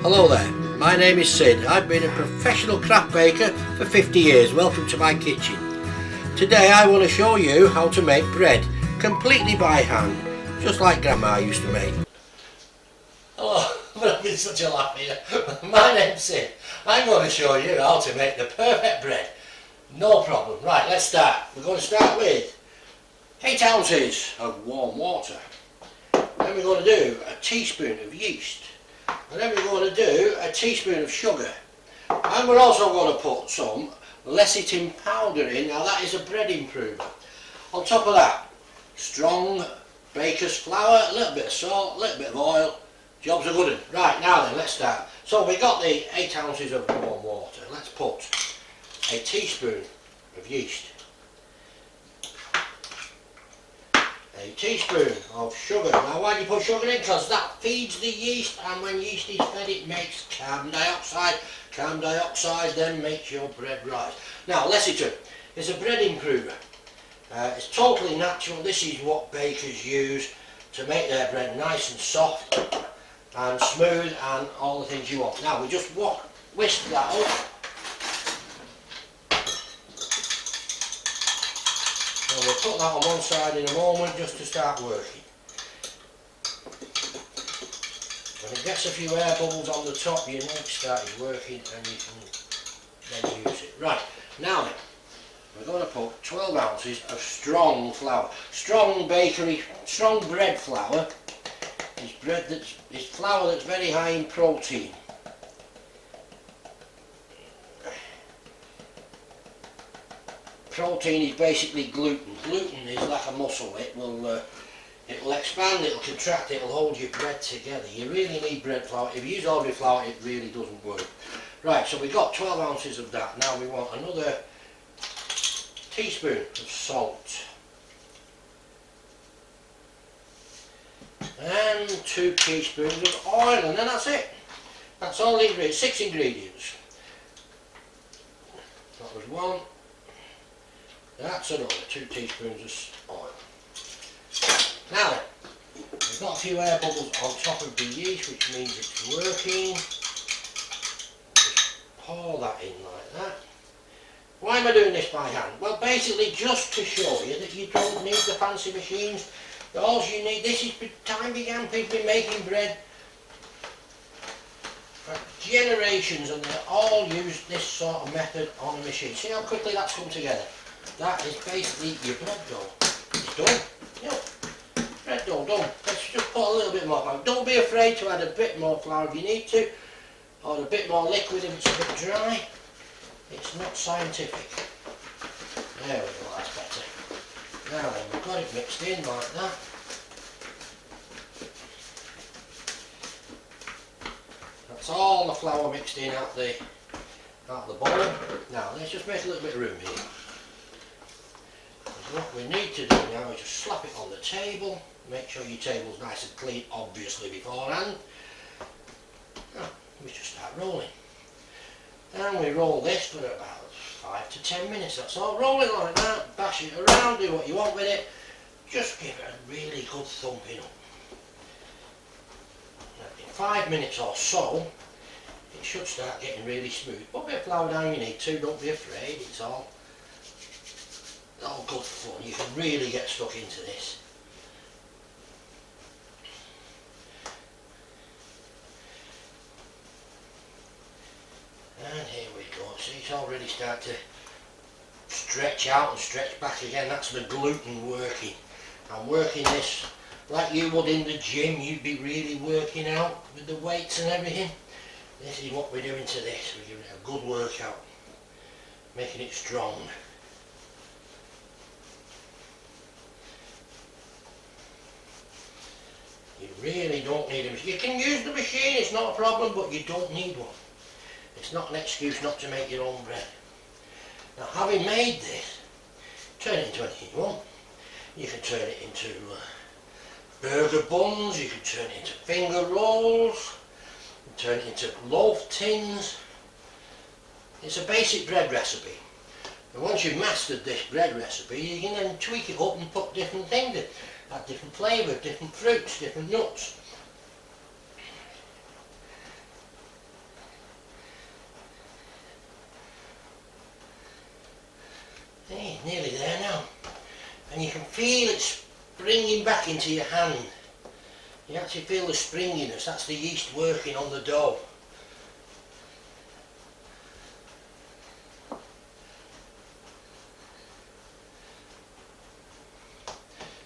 Hello there, my name is Sid. I've been a professional craft baker for 50 years. Welcome to my kitchen. Today I want to show you how to make bread completely by hand, just like Grandma used to make. Hello, I'm having such a laugh here. My name's Sid. I'm going to show you how to make the perfect bread. No problem. Right, let's start. We're going to start with 8 ounces of warm water. Then we're going to do a teaspoon of yeast. And then we're going to do a teaspoon of sugar. And we're also going to put some lecithin powder in. Now that is a bread improver. On top of that, strong baker's flour, a little bit of salt, a little bit of oil. Job's a good one. Right, now then, let's start. So we've got the 8 ounces of warm water. Let's put a teaspoon of yeast. A teaspoon of sugar. Now why do you put sugar in? Because that feeds the yeast, and when yeast is fed it makes carbon dioxide. Carbon dioxide then makes your bread rise. Now lecithin is a bread improver. It's totally natural. This is what bakers use to make their bread nice and soft and smooth and all the things you want. Now we just whisk that up. And we'll put that on one side in a moment just to start working. When it gets a few air bubbles on the top, you know it started working and you can then use it. Right, now then, we're going to put 12 ounces of strong flour. Strong bread flour is flour that's very high in protein. Protein is basically gluten. Gluten is like a muscle. It'll expand, it'll contract, it'll hold your bread together. You really need bread flour. If you use ordinary flour, it really doesn't work. Right, so we've got 12 ounces of that. Now we want another teaspoon of salt. And 2 teaspoons of oil, and then that's it. That's all the ingredients, 6 ingredients. That was 1. That's another 2 teaspoons of oil. Now then, we've got a few air bubbles on top of the yeast, which means it's working. Just pour that in like that. Why am I doing this by hand? Well, basically just to show you that you don't need the fancy machines. All you need, this is time began, people been making bread for generations, and they all use this sort of method on a machine. See how quickly that's come together? That is basically your bread dough. It's done. Yeah. Bread dough done. Let's just put a little bit more flour. Don't be afraid to add a bit more flour if you need to, or a bit more liquid if it's a bit dry. It's not scientific. There we go, that's better. Now then, we've got it mixed in like that. That's all the flour mixed in at the bowl. Now let's just make a little bit of room here. What we need to do now is just slap it on the table. Make sure your table's nice and clean, obviously, beforehand. Now, we just start rolling. And we roll this for about 5 to 10 minutes. That's all. Roll it like that, bash it around, do what you want with it. Just give it a really good thumping up. Now, in 5 minutes or so, it should start getting really smooth. Put a bit of flour down you need to, don't be afraid, it's all good fun. You can really get stuck into this. And here we go. See, it's already starting to stretch out and stretch back again. That's the gluten working. I'm working this like you would in the gym. You'd be really working out with the weights and everything. This is what we're doing to this. We're giving it a good workout, making it strong. You really don't need a machine. You can use the machine, it's not a problem, but you don't need one. It's not an excuse not to make your own bread. Now, having made this, turn it into anything you want. You can turn it into burger buns, you can turn it into finger rolls, you can turn it into loaf tins. It's a basic bread recipe. And once you've mastered this bread recipe, you can then tweak it up and put different things in. Add different flavours, different fruits, different nuts. nearly there now. And you can feel it springing back into your hand. You actually feel the springiness, that's the yeast working on the dough.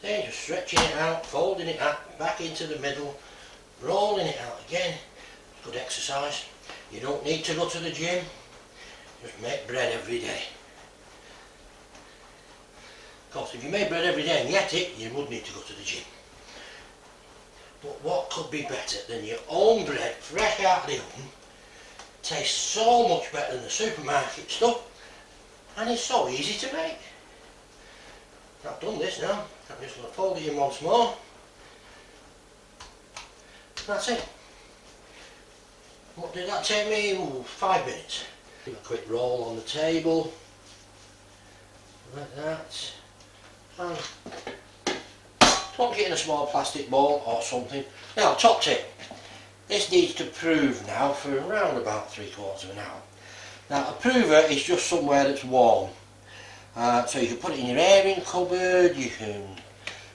Then just stretching it out, folding it up, back into the middle, rolling it out again. Good exercise. You don't need to go to the gym, just make bread every day. Of course, if you made bread every day and you ate it, you would need to go to the gym. But what could be better than your own bread, fresh out of the oven? Tastes so much better than the supermarket stuff, and it's so easy to make. I've done this now. I'm just going to fold it in once more. That's it. What did that take me? Ooh, 5 minutes. A quick roll on the table, like that, and plonk it in a small plastic bowl or something. Now, top tip. This needs to prove now for around about 3/4 of an hour. Now, a prover is just somewhere that's warm. So you can put it in your airing cupboard, you can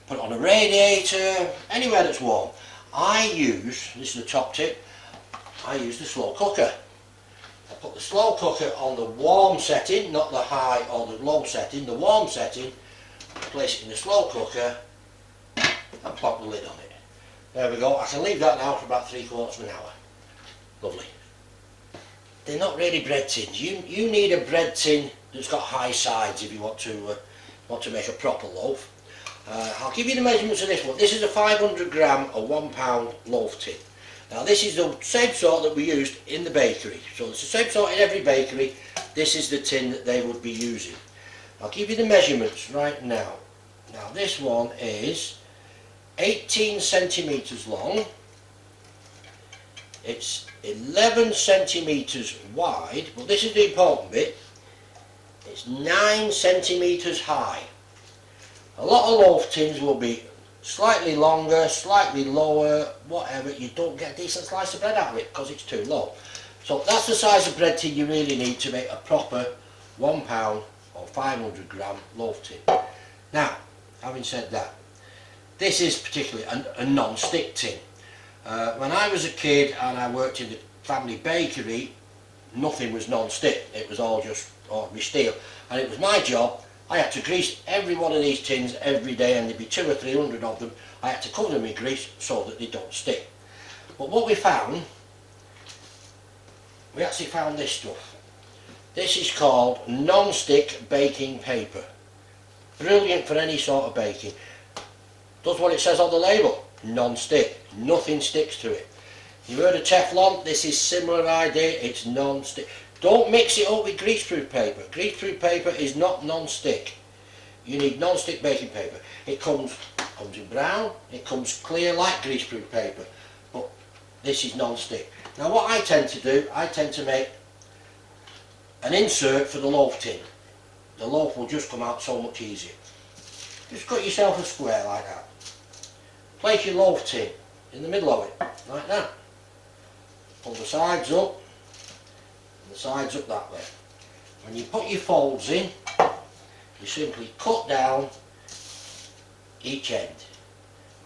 put it on a radiator, anywhere that's warm. I use, this is the top tip, I use the slow cooker. I put the slow cooker on the warm setting, not the high or the low setting, the warm setting, place it in the slow cooker and plop the lid on it. There we go, I can leave that now for about 3/4 of an hour. Lovely. They're not really bread tins. You need a bread tin that's got high sides if you want to make a proper loaf. I'll give you the measurements of this one. This is a 500 gram or 1 pound loaf tin. Now this is the same sort that we used in the bakery. So it's the same sort in every bakery. This is the tin that they would be using. I'll give you the measurements right now. Now this one is 18 centimetres long. It's 11 centimetres wide, but this is the important bit. It's 9 centimetres high. A lot of loaf tins will be slightly longer, slightly lower, whatever. You don't get a decent slice of bread out of it because it's too low. So that's the size of bread tin you really need to make a proper 1 pound or 500 gram loaf tin. Now, having said that, this is particularly a non-stick tin. When I was a kid and I worked in the family bakery, nothing was non-stick. It was all just ordinary steel, and it was my job. I had to grease every one of these tins every day, and there'd be 200 or 300 of them. I had to cover them with grease so that they don't stick. But what we found, we actually found this stuff. This is called non-stick baking paper. Brilliant for any sort of baking. Does what it says on the label. Non-stick. Nothing sticks to it. You've heard of Teflon? This is similar idea. It's non-stick. Don't mix it up with greaseproof paper. Greaseproof paper is not non-stick. You need non-stick baking paper. It comes in brown. It comes clear like greaseproof paper. But this is non-stick. Now what I tend to do, I tend to make an insert for the loaf tin. The loaf will just come out so much easier. Just cut yourself a square like that. Place your loaf tin in the middle of it, like that. Pull the sides up, and the sides up that way. When you put your folds in, you simply cut down each end.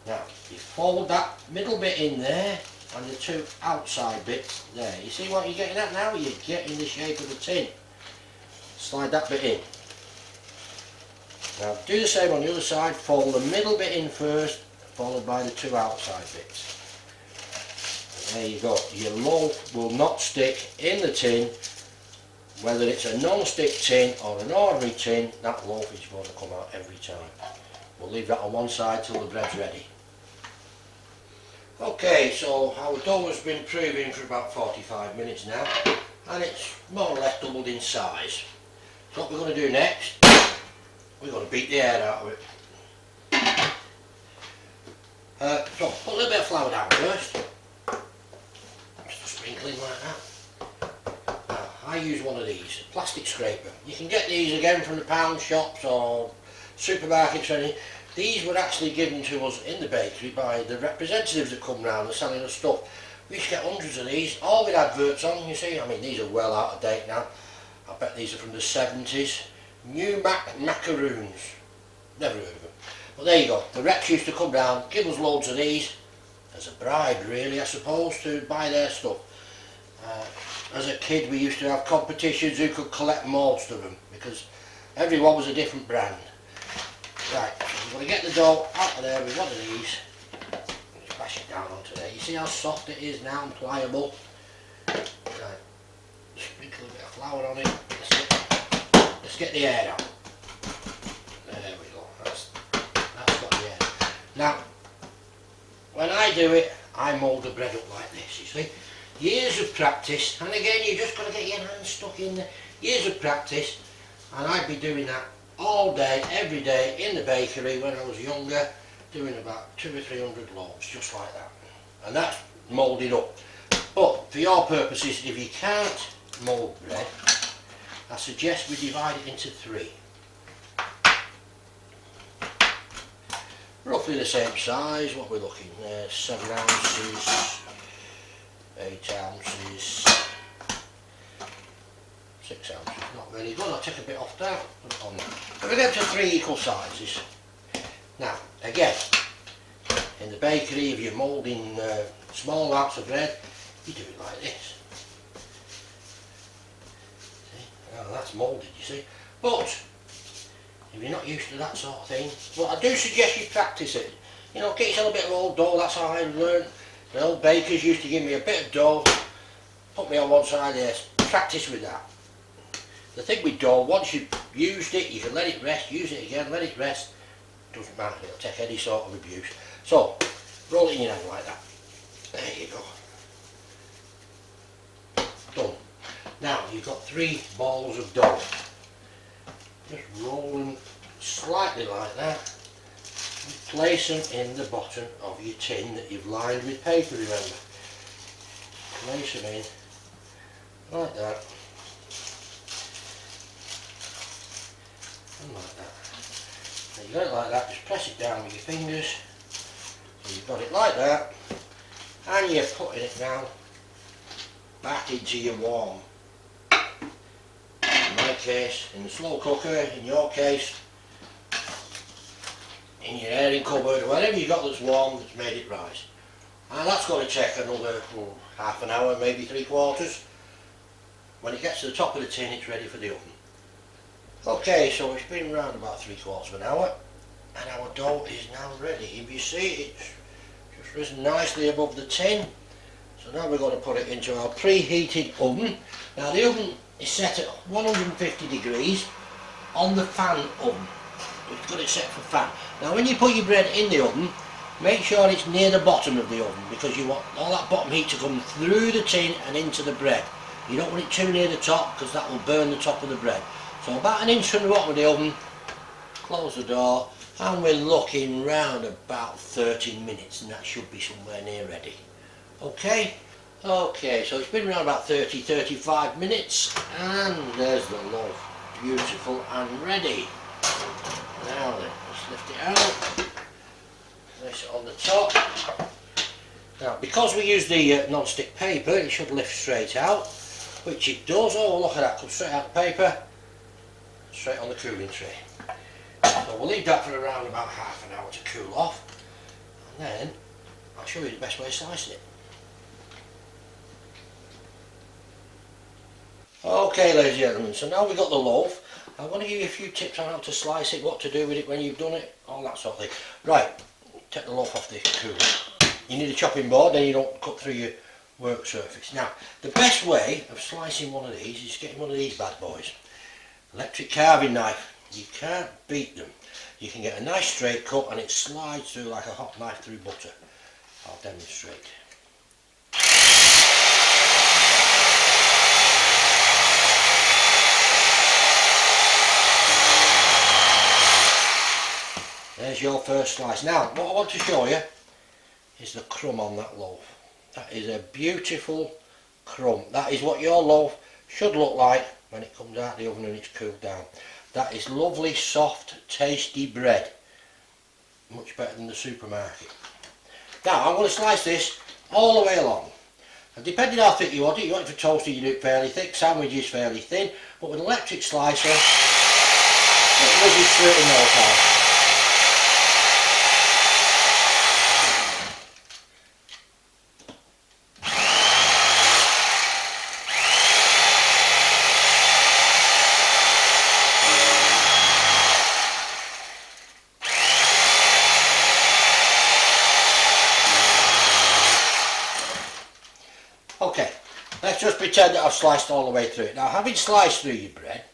Now, you fold that middle bit in there, and the two outside bits there. You see what you're getting at now? You're getting the shape of the tin. Slide that bit in. Now, do the same on the other side. Fold the middle bit in first, followed by the two outside bits. And there you go. Your loaf will not stick in the tin, whether it's a non-stick tin or an ordinary tin. That loaf is going to come out every time. We'll leave that on one side till the bread's ready. Okay, so our dough has been proving for about 45 minutes now, and it's more or less doubled in size. So what we're going to do next, we're going to beat the air out of it. So put a little bit of flour down first, just a sprinkling like that. Now, I use one of these, a plastic scraper. You can get these again from the pound shops or supermarkets or anything. These were actually given to us in the bakery by the representatives that come round and selling us stuff. We used to get hundreds of these, all with adverts on, you see. I mean, these are well out of date now. I bet these are from the 70s. New macaroons. Never heard of them. But there you go. The reps used to come down, give us loads of these as a bribe, really, I suppose, to buy their stuff. As a kid, we used to have competitions who could collect most of them because everyone was a different brand. Right, so we're going to get the dough out of there with one of these. Splash it down onto there. You see how soft it is now and pliable? Right, sprinkle a bit of flour on it. Let's get the air out. There we go. That's got the air. Now, when I do it, I mould the bread up like this, you see. Years of practice, and again, you just got to get your hands stuck in there. Years of practice, and I'd be doing that all day, every day in the bakery when I was younger, doing about 200 or 300 loaves, just like that. And that's moulded up. But for your purposes, if you can't mould bread, I suggest we divide it into 3. Roughly the same size, what we're looking there, 7 ounces, 8 ounces, 6 ounces, not very good. I'll take a bit off that, put it on there. So we get to 3 equal sizes. Now, again, in the bakery, if you're moulding small amounts of bread, you do it like this. See? Now that's moulded, you see. But if you're not used to that sort of thing, well, I do suggest you practice it. You know, get yourself a bit of old dough. That's how I learned. The old bakers used to give me a bit of dough, put me on one side there, practice with that. The thing with dough, once you've used it, you can let it rest, use it again, let it rest. Doesn't matter, it'll take any sort of abuse. So, roll it in your hand like that. There you go. Done. Now, you've got 3 balls of dough. Just roll them slightly like that. Place them in the bottom of your tin that you've lined with paper, remember. Place them in like that and like that. When you got it like that, just press it down with your fingers. So you've got it like that, and you're putting it down back into your warm. In my case, in the slow cooker, in your case, in your airing cupboard, whatever you got that's warm that's made it rise. And that's going to take another half an hour, maybe 3/4. When it gets to the top of the tin, it's ready for the oven. Okay, so it's been around about 3/4 of an hour, and our dough is now ready. If you see, it's just risen nicely above the tin. So now we're going to put it into our preheated oven. Now the oven is set at 150 degrees on the fan oven. We've got it set for fan. Now when you put your bread in the oven, make sure it's near the bottom of the oven because you want all that bottom heat to come through the tin and into the bread. You don't want it too near the top because that will burn the top of the bread. So about 1 inch from the bottom of the oven, close the door, and we're looking round about 30 minutes and that should be somewhere near ready. Okay? Okay, so it's been around about 30-35 minutes and there's the loaf. Beautiful and ready. Now then, let's lift it out, place it on the top. Now because we use the non-stick paper, it should lift straight out, which it does. Oh, look at that, comes straight out the paper, straight on the cooling tray. So we'll leave that for around about half an hour to cool off, and then I'll show you the best way of slicing it. Okay, ladies and gentlemen, so now we've got the loaf. I want to give you a few tips on how to slice it, what to do with it when you've done it, all that sort of thing. Right, take the loaf off the cooler. You need a chopping board, then you don't cut through your work surface. Now, the best way of slicing one of these is getting one of these bad boys. Electric carving knife. You can't beat them. You can get a nice straight cut and it slides through like a hot knife through butter. I'll demonstrate. There's your first slice. Now, what I want to show you is the crumb on that loaf. That is a beautiful crumb. That is what your loaf should look like when it comes out of the oven and it's cooled down. That is lovely, soft, tasty bread. Much better than the supermarket. Now, I'm going to slice this all the way along. And depending how thick you want it for toasty, you do it fairly thick. Sandwiches fairly thin. But with an electric slicer, Just whizzes through it in no time. Okay, let's just pretend that I've sliced all the way through it. Now, having sliced through your bread,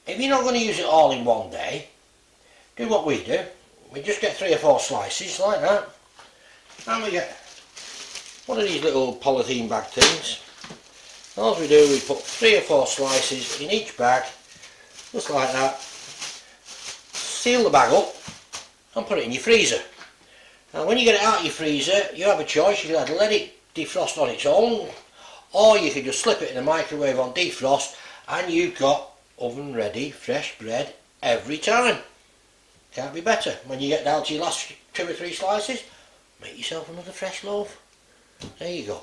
if you're not going to use it all in one day, do what we do. We just get 3 or 4 slices like that, and we get one of these little polythene bag things. All we do, we put 3 or 4 slices in each bag, just like that. Seal the bag up and put it in your freezer. Now, when you get it out of your freezer, you have a choice. You can either let it defrost on its own, or you can just slip it in the microwave on defrost, and you've got oven ready fresh bread every time. Can't be better. When you get down to your last 2 or 3 slices, make yourself another fresh loaf. There you go.